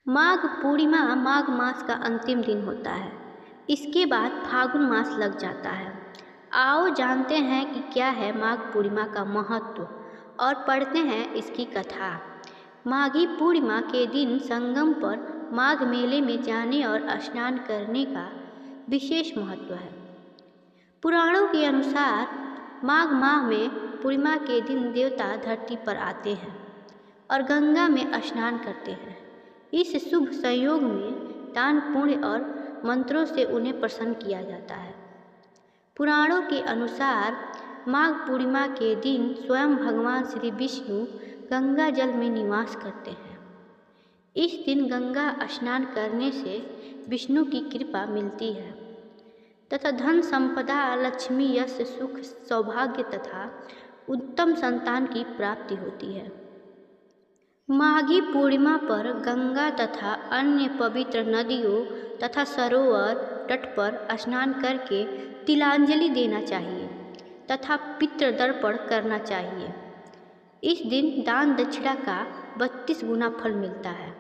माघ पूर्णिमा माघ मास का अंतिम दिन होता है। इसके बाद फागुन मास लग जाता है। आओ जानते हैं कि क्या है माघ पूर्णिमा का महत्व और पढ़ते हैं इसकी कथा। माघी पूर्णिमा के दिन संगम पर माघ मेले में जाने और स्नान करने का विशेष महत्व है। पुराणों के अनुसार माघ माह में पूर्णिमा के दिन देवता धरती पर आते हैं और गंगा में स्नान करते हैं। इस शुभ संयोग में दान पुण्य और मंत्रों से उन्हें प्रसन्न किया जाता है। पुराणों के अनुसार माघ पूर्णिमा के दिन स्वयं भगवान श्री विष्णु गंगा जल में निवास करते हैं। इस दिन गंगा स्नान करने से विष्णु की कृपा मिलती है तथा धन संपदा, लक्ष्मी, यश, सुख, सौभाग्य तथा उत्तम संतान की प्राप्ति होती है। माघी पूर्णिमा पर गंगा तथा अन्य पवित्र नदियों तथा सरोवर तट पर स्नान करके तिलांजलि देना चाहिए तथा पितृतर्पण करना चाहिए। इस दिन दान दक्षिणा का 32 गुना फल मिलता है।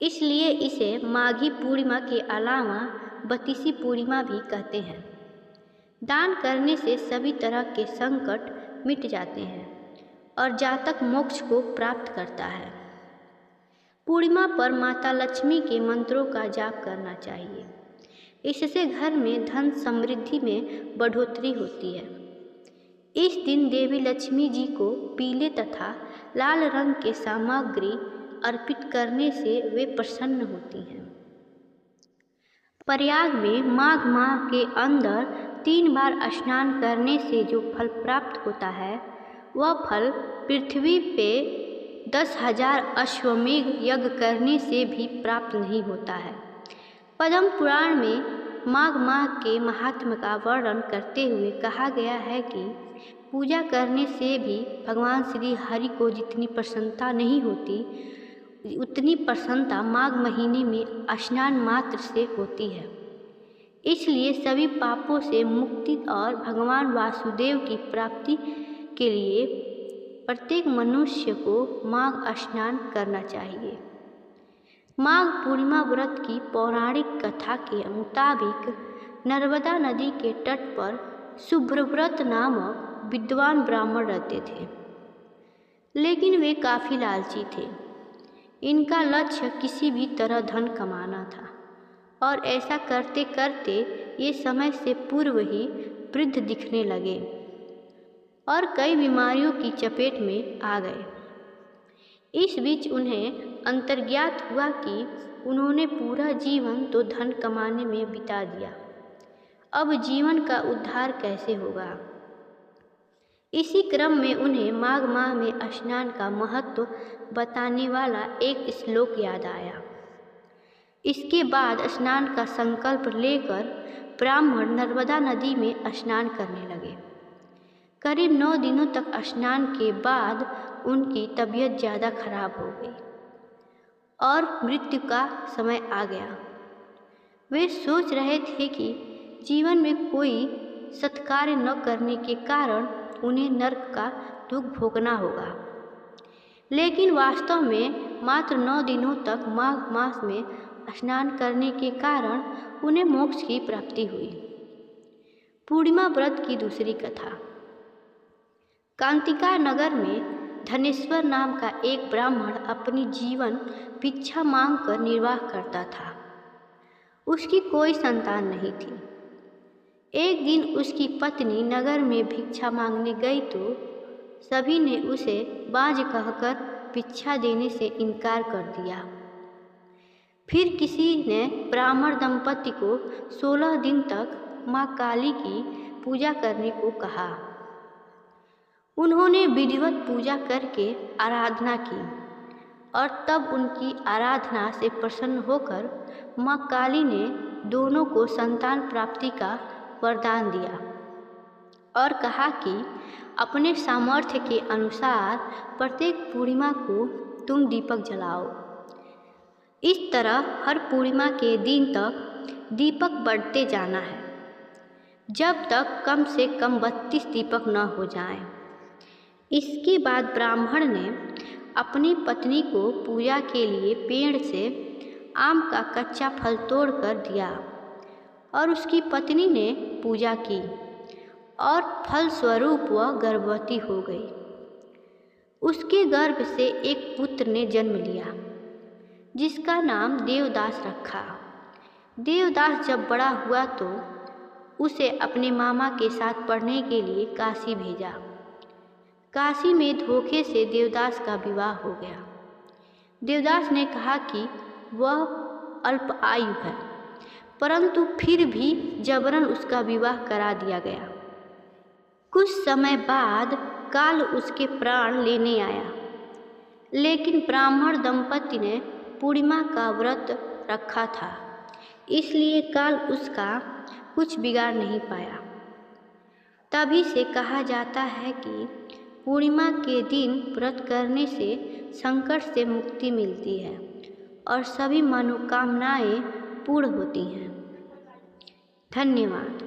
इसलिए इसे माघी पूर्णिमा के अलावा बतीसी पूर्णिमा भी कहते हैं। दान करने से सभी तरह के संकट मिट जाते हैं और जातक मोक्ष को प्राप्त करता है। पूर्णिमा पर माता लक्ष्मी के मंत्रों का जाप करना चाहिए। इससे घर में धन समृद्धि में बढ़ोतरी होती है। इस दिन देवी लक्ष्मी जी को पीले तथा लाल रंग के सामग्री अर्पित करने से वे प्रसन्न होती हैं। प्रयाग में माघ माह के अंदर 3 बार स्नान करने से जो फल प्राप्त होता है वह फल पृथ्वी पे 10,000 अश्वमेघ यज्ञ करने से भी प्राप्त नहीं होता है। पद्म पुराण में माघ माह के महात्म्य का वर्णन करते हुए कहा गया है कि पूजा करने से भी भगवान श्री हरि को जितनी प्रसन्नता नहीं होती उतनी प्रसन्नता माघ महीने में स्नान मात्र से होती है। इसलिए सभी पापों से मुक्ति और भगवान वासुदेव की प्राप्ति के लिए प्रत्येक मनुष्य को माघ स्नान करना चाहिए। माघ पूर्णिमा व्रत की पौराणिक कथा के मुताबिक नर्मदा नदी के तट पर शुभ्रव्रत नामक विद्वान ब्राह्मण रहते थे, लेकिन वे काफ़ी लालची थे। इनका लक्ष्य किसी भी तरह धन कमाना था और ऐसा करते करते ये समय से पूर्व ही वृद्ध दिखने लगे और कई बीमारियों की चपेट में आ गए। इस बीच उन्हें अंतर्ज्ञात हुआ कि उन्होंने पूरा जीवन तो धन कमाने में बिता दिया, अब जीवन का उद्धार कैसे होगा। इसी क्रम में उन्हें माघ माह में स्नान का महत्व बताने वाला एक श्लोक याद आया। इसके बाद स्नान का संकल्प लेकर ब्राह्मण नर्मदा नदी में स्नान करने लगे। करीब 9 दिनों तक स्नान के बाद उनकी तबीयत ज़्यादा खराब हो गई और मृत्यु का समय आ गया। वे सोच रहे थे कि जीवन में कोई सत्कार्य न करने के कारण उन्हें नरक का दुख भोगना होगा, लेकिन वास्तव में मात्र 9 दिनों तक माघ मास में स्नान करने के कारण उन्हें मोक्ष की प्राप्ति हुई। पूर्णिमा व्रत की दूसरी कथा। कांतिका नगर में धनेश्वर नाम का एक ब्राह्मण अपनी जीवन भिक्षा मांगकर निर्वाह करता था। उसकी कोई संतान नहीं थी। एक दिन उसकी पत्नी नगर में भिक्षा मांगने गई तो सभी ने उसे बाज कहकर भिक्षा देने से इनकार कर दिया। फिर किसी ने ब्राह्मण दंपति को 16 दिन तक माँ काली की पूजा करने को कहा। उन्होंने विधिवत पूजा करके आराधना की और तब उनकी आराधना से प्रसन्न होकर माँ काली ने दोनों को संतान प्राप्ति का वरदान दिया और कहा कि अपने सामर्थ्य के अनुसार प्रत्येक पूर्णिमा को तुम दीपक जलाओ। इस तरह हर पूर्णिमा के दिन तक दीपक बढ़ते जाना है, जब तक कम से कम 32 दीपक न हो जाएं। इसके बाद ब्राह्मण ने अपनी पत्नी को पूजा के लिए पेड़ से आम का कच्चा फल तोड़कर दिया और उसकी पत्नी ने पूजा की और फलस्वरूप वह गर्भवती हो गई। उसके गर्भ से एक पुत्र ने जन्म लिया जिसका नाम देवदास रखा। देवदास जब बड़ा हुआ तो उसे अपने मामा के साथ पढ़ने के लिए काशी भेजा। काशी में धोखे से देवदास का विवाह हो गया। देवदास ने कहा कि वह अल्प आयु है, परंतु फिर भी जबरन उसका विवाह करा दिया गया। कुछ समय बाद काल उसके प्राण लेने आया, लेकिन ब्राह्मण दंपति ने पूर्णिमा का व्रत रखा था, इसलिए काल उसका कुछ बिगाड़ नहीं पाया। तभी से कहा जाता है कि पूर्णिमा के दिन व्रत करने से संकट से मुक्ति मिलती है और सभी मनोकामनाएं पूर्ण होती हैं। धन्यवाद।